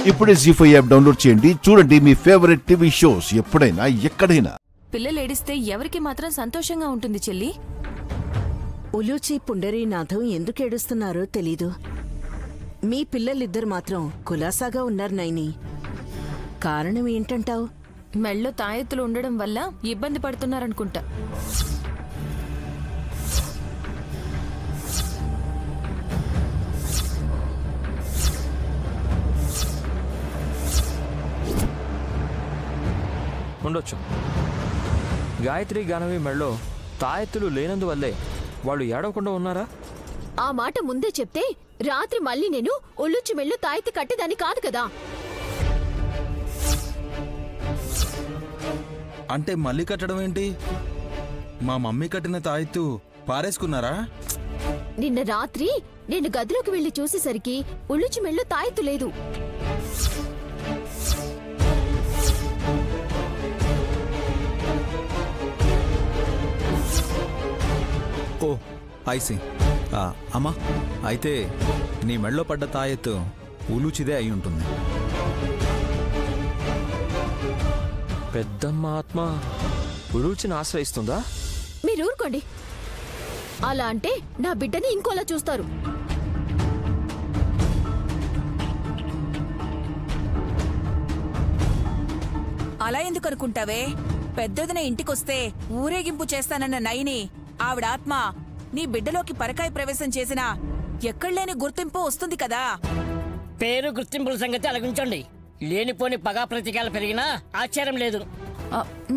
ఇప్పుడే జీ5 app download చేయండి. చూడండి మీ ఫేవరెట్ టీవీ షోస్ ఎప్పుడైనా ఎక్కడైనా. పిల్లలు ఏడిస్తే ఎవరికి మాత్రం సంతోషంగా ఉంటుంది చెల్లి. ఉలూచి పుండరీనాథం ఎందుకు ఏడుస్తున్నారో తెలీదు. మీ పిల్లలిద్దరు మాత్రం కులాసాగా ఉన్నారు నైని. కారణం ఏంటంటావు? మెళ్ళో తాయెత్తులు ఉండడం వల్ల ఇబ్బంది పడుతున్నారనుకుంటా. ఉండొచ్చు. గాయత్రి గానవి మెళ్ళో తాయెత్తులు లేనందువల్లే వాళ్ళు ఏడవకుండా ఉన్నారా? ఆ మాట ముందే చెప్తే రాత్రి మళ్ళీ నేను ఒళ్ళొచ్చి మెళ్ళు తాయెత్తి కట్టేదాన్ని కాదు కదా. అంటే మళ్ళీ కట్టడం ఏంటి? మా మమ్మీ కట్టిన తాయెత్తు పారేసుకున్నారా? నిన్న రాత్రి నేను గదిలోకి వెళ్లి చూసేసరికి ఒళ్ళొచ్చి మెళ్ళు తాయెత్తు లేదు. ఓ ఐసి. అమ్మా, అయితే నీ మెళ్ళో పడ్డ తాయెత్తు ఉలూచిదే అయి ఉంటుంది. పెద్దమ్మ ఆత్మ ఉలూచిని ఆశ్రయిస్తుందా? మీరు ఊరుకోండి. అలా అంటే నా బిడ్డని ఇంకోలా చూస్తారు. అలా ఎందుకు అనుకుంటావే? పెద్దదిన ఇంటికొస్తే ఊరేగింపు చేస్తానన్న నైని ఆవిడ ఆత్మ నీ బిడ్డలోకి పరకాయ ప్రవేశం చేసినా ఎక్కడలేని గుర్తింపు వస్తుంది కదా. పేరు గుర్తింపుల సంగతి అలాగుంచండి. లేనిపోని పగా ప్రతీకాలు పెరిగినా ఆశ్చర్యం లేదు.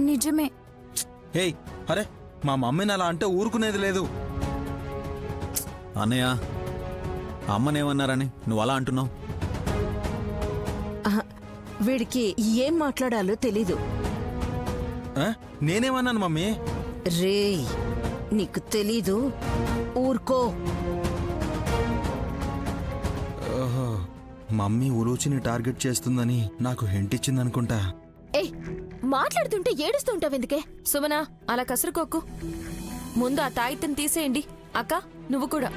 నిజమే. హే, అరే మా మమ్మీని అలా అంటే ఊరుకునేది లేదు. అన్నయ్య, అమ్మనేమన్నారని నువ్వు అలా అంటున్నావు? వీడికి ఏం మాట్లాడాలో తెలీదు. నేనేమన్నాను మమ్మీ? రేయ్, నీకు తెలీదు, ఊరుకో. ఓహో, మమ్మీ ఉలూచిని టార్గెట్ చేస్తుందని నాకు హెంటిచ్చిందనుకుంటా. ఏ మాట్లాడుతుంటే ఏడుస్తూ ఉంటావెందుకే? సుమనా, అలా కసురుకోకు. ముందు ఆ తాయెత్తుని తీసేయండి. అక్క, నువ్వు కూడా.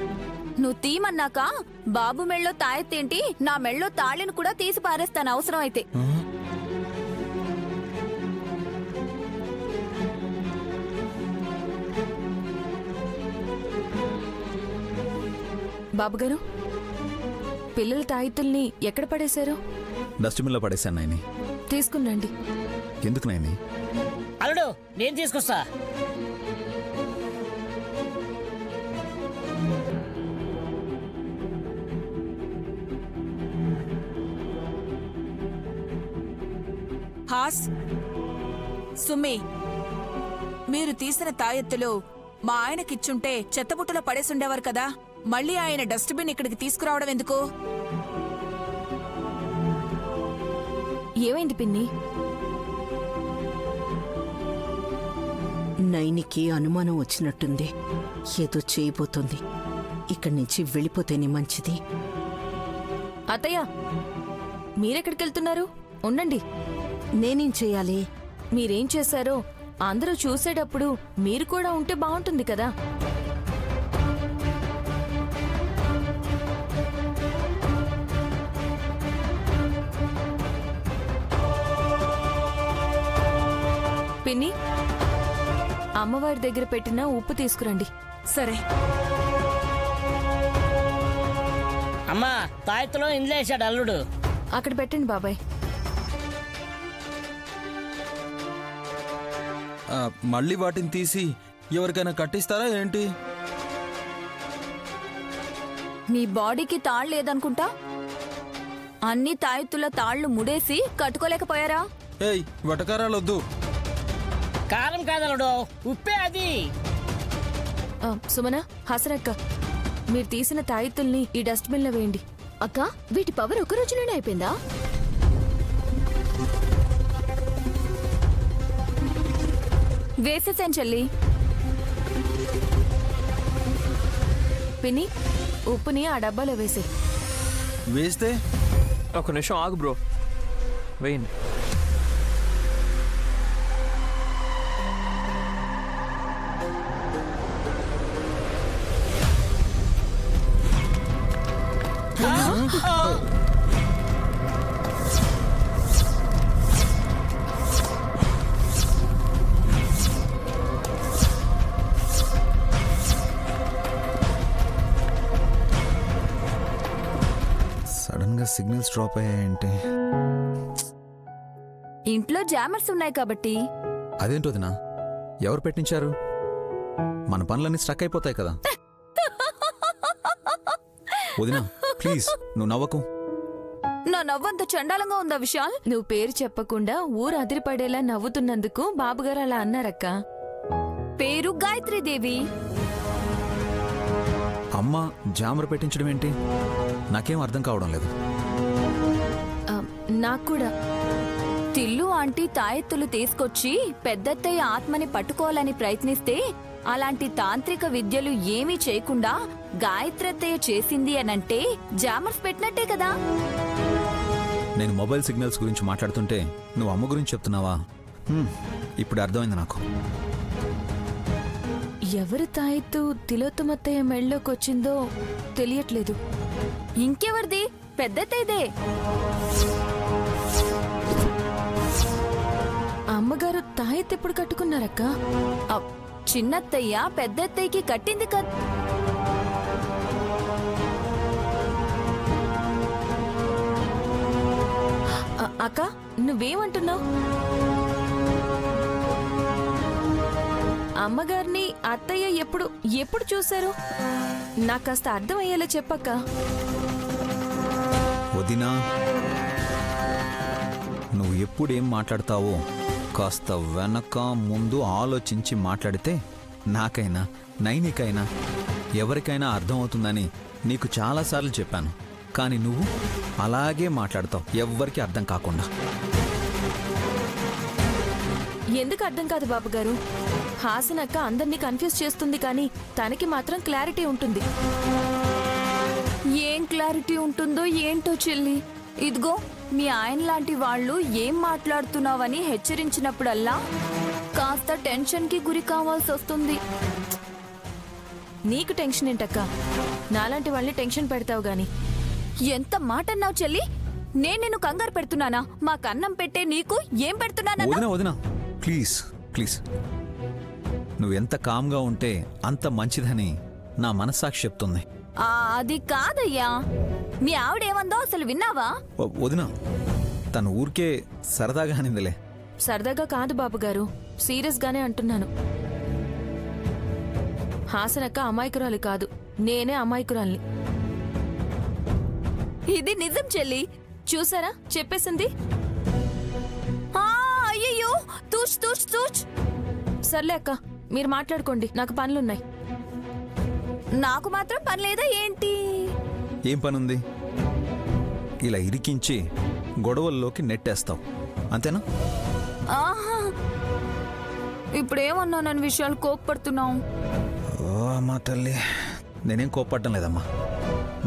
నువ్వు తీమన్నాక బాబు మెళ్ళో తాయెత్తేంటి, నా మెళ్ళో తాళిని కూడా తీసి పారేస్తాను అవసరం అయితే. బాబుగారు, పిల్లల తాయెత్తుల్ని ఎక్కడ పడేశారు? డస్ట్బిన్లో పడేశాను నైని. తీసుకున్నాండి. ఎందుకు నైని? అల్లుడు, నేను తీసుకొస్తా. హాస్, సుమ్మి, మీరు తీసిన తాయెత్తులు మా ఆయనకిచ్చుంటే చెత్తబుట్టలో పడేసుండేవారు కదా. మళ్ళీ ఆయన డస్ట్బిన్ ఇక్కడికి తీసుకురావడం ఎందుకు? ఏమైంది పిన్ని? నైనికి అనుమానం వచ్చినట్టుంది. ఏదో చేయబోతుంది. ఇక్కడి నుంచి వెళ్ళిపోతేనే మంచిది. అత్తయ్య, మీరెక్కడికెళ్తున్నారు? ఉండండి. నేనేం చెయ్యాలి? మీరేం చేశారో అందరూ చూసేటప్పుడు మీరు కూడా ఉంటే బాగుంటుంది కదా. పిన్ని, అమ్మవారి దగ్గర పెట్టిన ఉప్పు తీసుకురండి. సరే. అమ్మా, తాయెత్తులో ఇందులో వేసాడు అల్లుడు. అక్కడ పెట్టండి బాబాయ్. మళ్ళీ వాటిని తీసి ఎవరికైనా కట్టిస్తారా ఏంటి? మీ బాడీకి తాళ్ళు లేదనుకుంటా. అన్ని తాయెత్తుల తాళ్లు ముడేసి కట్టుకోలేకపోయారా? ఏయ్, వటకారాలొద్దు. కారం కాదలుడు, ఉప్పే అది. సుమన, హాసరక్క, మీరు తీసిన తాయెత్తుల్ని ఈ డస్ట్బిన్ లో వేయండి. అక్క, వీటి పవర్ ఒక రోజులోనే అయిపోయిందా? వేసేసాను చెల్లి. పిన్ని, ఉప్పుని ఆ డబ్బాలో వేసే. వేస్తే ఒక నిమిషం ఆగు బ్రో, వేయండి. సిగ్నల్స్ డ్రాప్ అయ్యాయంటే ఇంట్లో జామర్స్ ఉన్నాయి కాబట్టి. అదేంటి వదినా, ఎవరు పెట్టించారు? మన పనులన్నీ స్ట్రక్ అయిపోతాయి కదా. వదినా ప్లీజ్ నువ్వు నవ్వకు. నా నవ్వంత చండాలంగా ఉందా విశాల్? నువ్వు పేరు చెప్పకుండా ఊరు అదిరిపడేలా నవ్వుతున్నందుకు బాబుగారు అలా అన్నారక్క. పేరు గాయత్రీదేవి. అమ్మ జామర్ పెట్టించడం ఏంటి? నాకేం అర్థం కావడం లేదు. నాకు కూడా. తిల్లు ఆంటీ తాయెత్తులు తీసుకొచ్చి పెద్దత్తయ్య ఆత్మని పట్టుకోవాలని ప్రయత్నిస్తే అలాంటి తాంత్రిక విద్యలు ఏమీ చేయకుండా గాయత్రత్తయ్య చేసింది అనంటే జామర్స్ పెట్టినట్టే కదా. నేను మొబైల్ సిగ్నల్స్ గురించి మాట్లాడుతుంటే నువ్వు అమ్మ గురించి చెప్తున్నావా? ఇప్పుడు అర్థమైంది నాకు. ఎవరి తాయెత్తు తిలోత్తమత్తయ్య మెళ్ళలోకి వచ్చిందో తెలియట్లేదు. ఇంకెవరిది? పెద్దత్తయ్యదే. అమ్మగారు తాయెత్తు ఎప్పుడు కట్టుకున్నారక్క? చిన్నత్తయ్య పెద్దత్తయ్యకి కట్టింది కదా. అక్క నువ్వేమంటున్నావు? అమ్మగారిని అత్తయ్య ఎప్పుడు ఎప్పుడు చూశారు? నాకు కాస్త అర్థమయ్యేలా చెప్పక్క. వదినా నువ్వు ఎప్పుడేం మాట్లాడతావో కాస్త వెనక ముందు ఆలోచించి మాట్లాడితే నాకైనా నైనికైనా ఎవరికైనా అర్థమవుతుందని నీకు చాలాసార్లు చెప్పాను. కానీ నువ్వు అలాగే మాట్లాడతావు, ఎవ్వరికి అర్థం కాకుండా. ఎందుకు అర్థం కాదు బాబుగారు? హాసనక్క అందరినీ కన్ఫ్యూజ్ చేస్తుంది, కానీ తనకి మాత్రం క్లారిటీ ఉంటుంది. ఏం క్లారిటీ ఉంటుందో ఏంటో చెల్లి. ఇదిగో మీ ఆయన లాంటి వాళ్ళు ఏం మాట్లాడుతున్నావని హెచ్చరించినప్పుడల్లా కాస్త టెన్షన్కి గురి కావాల్సి వస్తుంది. నీకు టెన్షన్ ఏంటక్క? నాలాంటి వాళ్ళని టెన్షన్ పెడతావు గాని. ఎంత మాట అన్నావు చెల్లి? నేను నిన్ను కంగారు పెడుతున్నానా? మా కన్నం పెట్టే నీకు ఏం పెడుతున్నానా? వదినా ప్లీజ్ ప్లీజ్, నువ్వెంత కామ్గా ఉంటే అంత మంచిదని నా మనస్సాక్షి చెప్తుంది. అది కాదయ్యా. మీ ఆవిడేమందో అసలు విన్నావా? వదినా తను ఊరికే సరదాగా అనిందిలే. సరదాగా కాదు బాబుగారు, సీరియస్ గానే అంటున్నాను. హాసనక్క అమాయకురాలు కాదు, నేనే అమాయకురాల్ని. ఇది నిజం చెల్లి. చూసారా చెప్పేసింది. అయ్యో తూచ్ తూచ్ తూచ్. సర్లే అక్క, మీరు మాట్లాడుకోండి, నాకు పనులున్నాయి. నాకు మాత్రం పని లేదా ఏంటి? ఏం పనుంది? ఇలా ఇరికించి గొడవల్లోకి నెట్టేస్తావు అంతేనా? ఇప్పుడేమన్నానని విషయాలు కోప్పడుతున్నావు? మా తల్లి, నేనేం కోప్పడటం లేదమ్మా.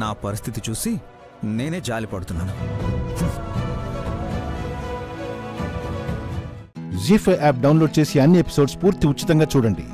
నా పరిస్థితి చూసి నేనే జాలి పడుతున్నాను. జీ5 యాప్ డౌన్లోడ్ చేసి అన్ని ఎపిసోడ్స్ పూర్తి ఉచితంగా చూడండి.